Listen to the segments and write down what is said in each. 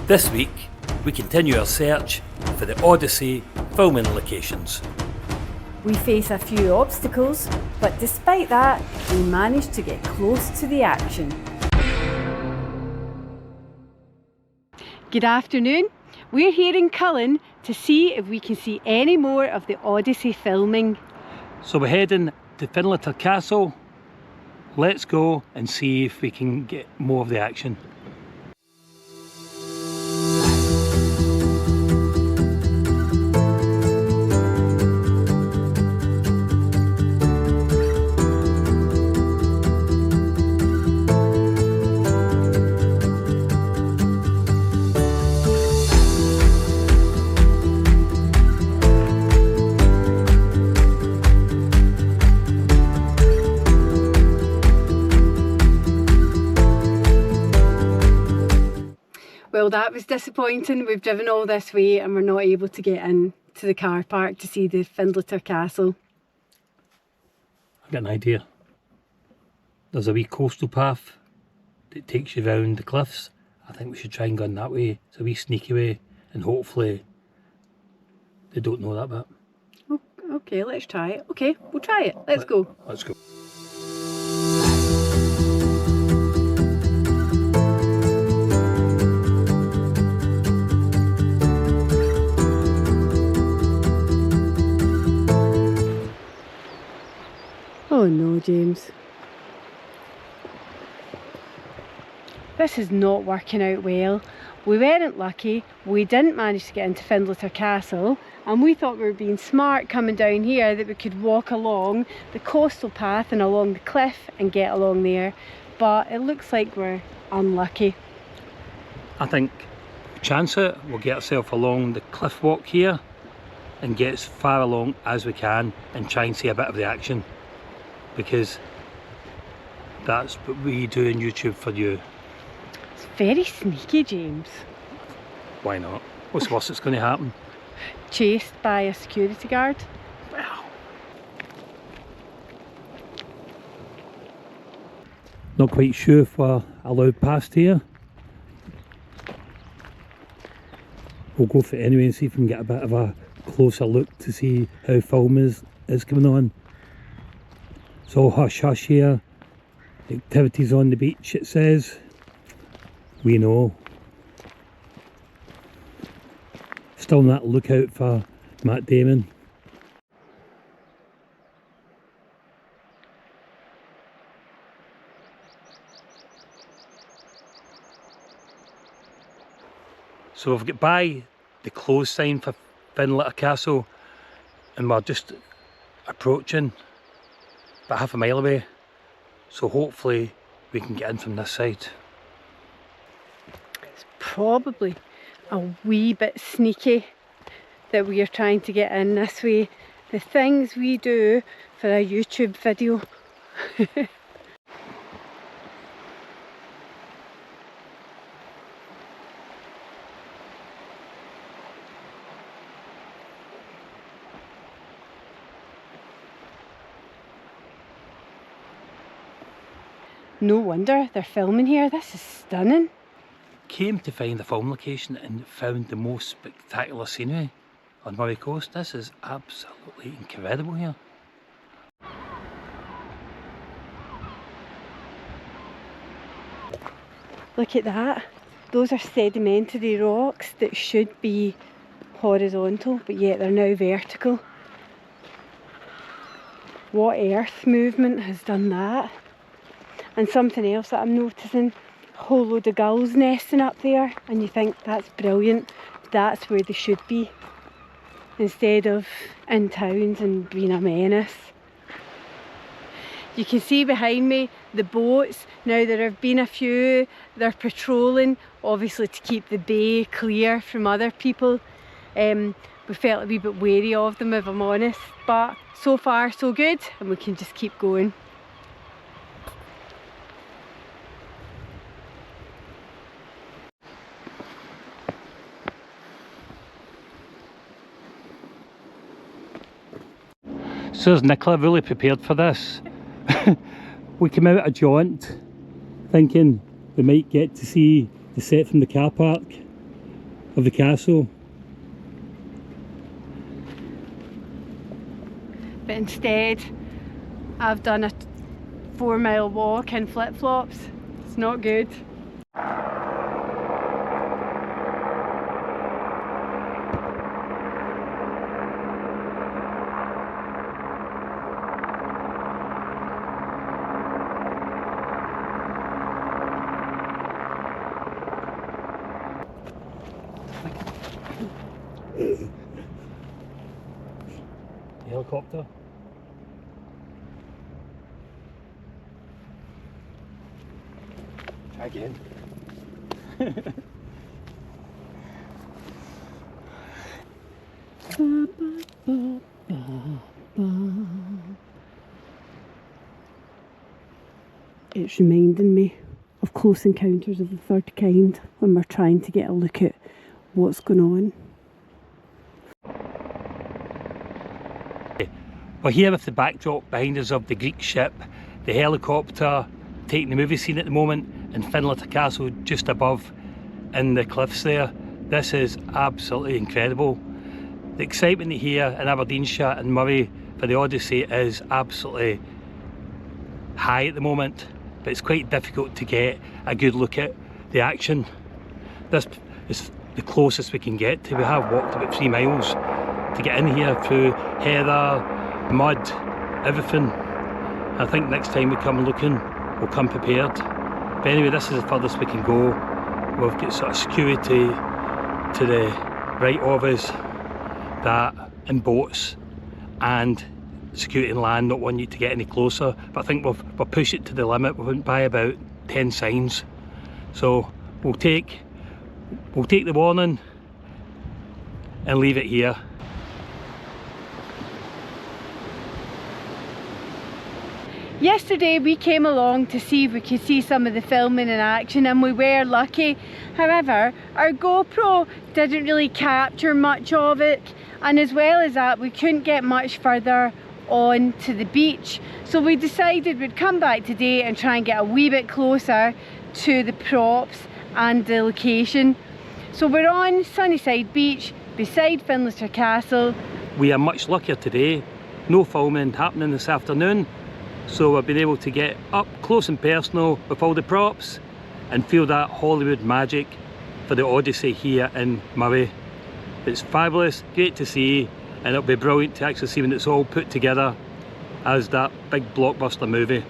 This week, we continue our search for the Odyssey filming locations. We face a few obstacles, but despite that, we managed to get close to the action. Good afternoon. We're here in Cullen to see if we can see any more of the Odyssey filming. So we're heading to Findlater Castle. Let's go and see if we can get more of the action. Well, that was disappointing. We've driven all this way and we're not able to get in to the car park to see the Findlater Castle. I've got an idea. There's a wee coastal path that takes you round the cliffs. I think we should try and go in that way. It's a wee sneaky way and hopefully they don't know that bit. Oh, okay, let's try it. Okay, we'll try it. Let's go. Let's go. Oh no, James. This is not working out well. We weren't lucky. We didn't manage to get into Findlater Castle and we thought we were being smart coming down here that we could walk along the coastal path and along the cliff and get along there. But it looks like we're unlucky. I think chance it, we'll get ourselves along the cliff walk here and get as far along as we can and try and see a bit of the action. Because that's what we do on YouTube for you. It's very sneaky, James. Why not? What's worse that's going to happen? Chased by a security guard. Well, not quite sure if we're allowed past here. We'll go for it anyway and see if we can get a bit of a closer look to see how film is going on. It's all hush hush here. Activities on the beach, it says. We know. Still on that lookout for Matt Damon. So we've got by the close sign for Findlater Castle and we're just approaching about half a mile away, so hopefully we can get in from this side. It's probably a wee bit sneaky that we are trying to get in this way. The things we do for a YouTube video. No wonder they're filming here. This is stunning. Came to find the film location and found the most spectacular scenery on Moray Coast. This is absolutely incredible here. Look at that. Those are sedimentary rocks that should be horizontal, but yet they're now vertical. What earth movement has done that? And something else that I'm noticing, a whole load of gulls nesting up there, and you think that's brilliant. That's where they should be, instead of in towns and being a menace. You can see behind me the boats. Now there have been a few, they're patrolling, obviously to keep the bay clear from other people. We felt a wee bit wary of them, if I'm honest, but so far so good, and we can just keep going. So is Nicola really prepared for this? We came out a jaunt thinking we might get to see the set from the car park, of the castle. But instead, I've done a 4-mile walk in flip-flops. It's not good. Helicopter. Try again. It's reminding me of Close Encounters of the Third Kind when we're trying to get a look at what's going on. We're here with the backdrop behind us of the Greek ship, the helicopter taking the movie scene at the moment, and Findlater Castle just above in the cliffs there. This is absolutely incredible. The excitement here in Aberdeenshire and Moray for the Odyssey is absolutely high at the moment, but it's quite difficult to get a good look at the action. This is the closest we can get to. We have walked about 3 miles to get in here through heather, mud, everything. I think next time we come looking, we'll come prepared. But anyway, this is the furthest we can go. We've got sort of security to the right of us, that in boats, and security in land not wanting you to get any closer. But I think we've pushed it to the limit. We went by about 10 signs. So we'll take the warning and leave it here. Yesterday we came along to see if we could see some of the filming in action, and we were lucky. However, our GoPro didn't really capture much of it, and as well as that we couldn't get much further on to the beach. So we decided we'd come back today and try and get a wee bit closer to the props and the location. So we're on Sunnyside Beach beside Findlater Castle. We are much luckier today. No filming happening this afternoon. So we've been able to get up close and personal with all the props and feel that Hollywood magic for the Odyssey here in Moray. It's fabulous, great to see, and it'll be brilliant to actually see when it's all put together as that big blockbuster movie.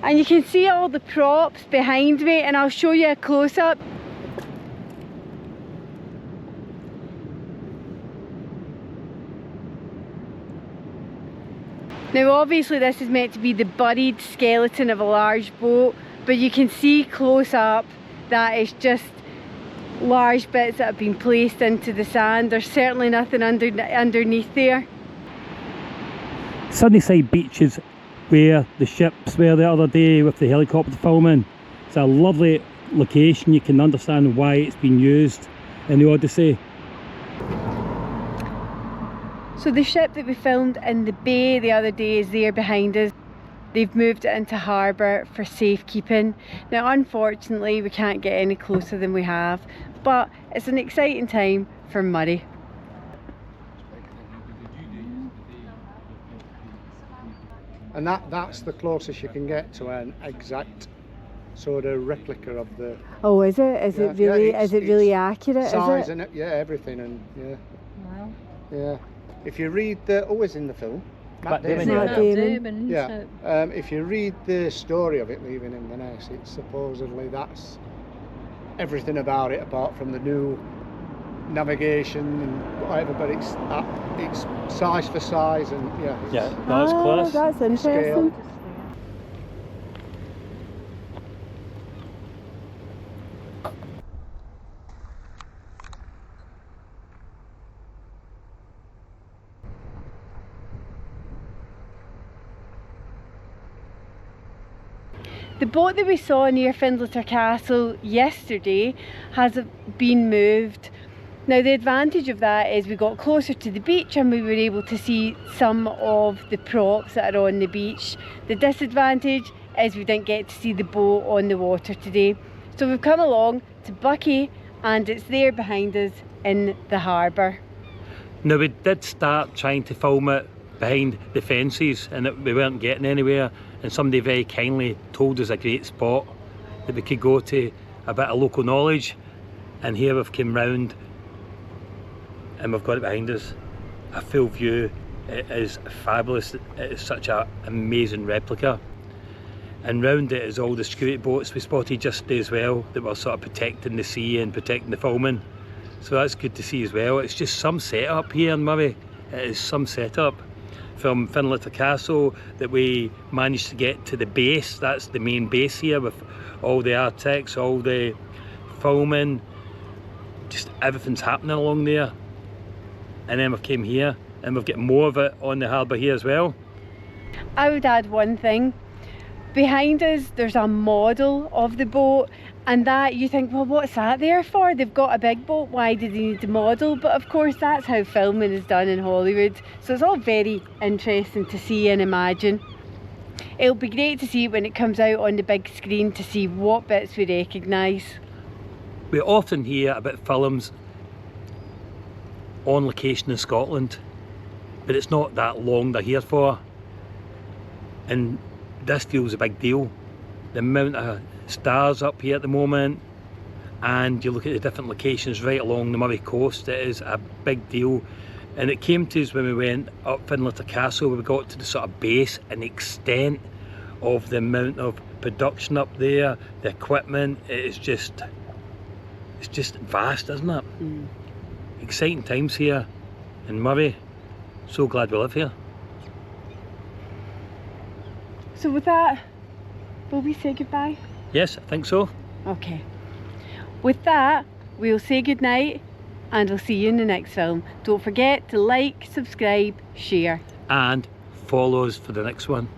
And you can see all the props behind me, and I'll show you a close-up. Now obviously this is meant to be the buried skeleton of a large boat, but you can see close up that it's just large bits that have been placed into the sand. There's certainly nothing underneath there. Sunnyside Beach is where the ships were the other day with the helicopter filming. It's a lovely location. You can understand why it's been used in the Odyssey. So the ship that we filmed in the bay the other day is there behind us. They've moved it into harbour for safekeeping. Now unfortunately we can't get any closer than we have, but it's an exciting time for Moray. And that's the closest you can get to an exact sort of replica of the... Oh, is it? Is it really? Is it really accurate? Size is it? and yeah, everything, and yeah. Wow. Yeah. If you read the... Oh, is in the film. Matt Damon. Matt Damon. Yeah. If you read the story of it leaving Inverness, it's supposedly that's everything about it apart from the new navigation and whatever, but it's size for size, and yeah. Yeah, that's class. That's interesting. Scale. The boat that we saw near Findlater Castle yesterday has been moved. Now the advantage of that is we got closer to the beach and we were able to see some of the props that are on the beach. The disadvantage is we didn't get to see the boat on the water today. So we've come along to Buckie and it's there behind us in the harbour. Now we did start trying to film it behind the fences and we weren't getting anywhere, and somebody very kindly told us a great spot that we could go to, a bit of local knowledge, and here we've come round and we've got it behind us, a full view. It is fabulous. It is such an amazing replica, and round it is all the security boats we spotted yesterday as well that were sort of protecting the sea and protecting the filming, so that's good to see as well. It's just some setup here in Moray. It is some setup from Findlater Castle that we managed to get to the base. That's the main base here with all the architects, all the filming, just everything's happening along there. And then we've came here and we've got more of it on the harbour here as well. I would add one thing. Behind us there's a model of the boat, and that you think, well, what's that there for? They've got a big boat, why do they need a model? But of course that's how filming is done in Hollywood, so it's all very interesting to see and imagine. It'll be great to see when it comes out on the big screen to see what bits we recognise. We often hear about films on location in Scotland, but it's not that long they're here for, and this deal's a big deal. The amount of stars up here at the moment, and you look at the different locations right along the Moray Coast, it is a big deal. And it came to us when we went up Findlater Castle, we got to the sort of base and the extent of the amount of production up there, the equipment. It's just vast, isn't it? Exciting times here in Moray. So glad we live here. So with that, will we say goodbye? Yes, I think so. Okay. With that, we'll say goodnight and I'll see you in the next film. Don't forget to like, subscribe, share. And follow us for the next one.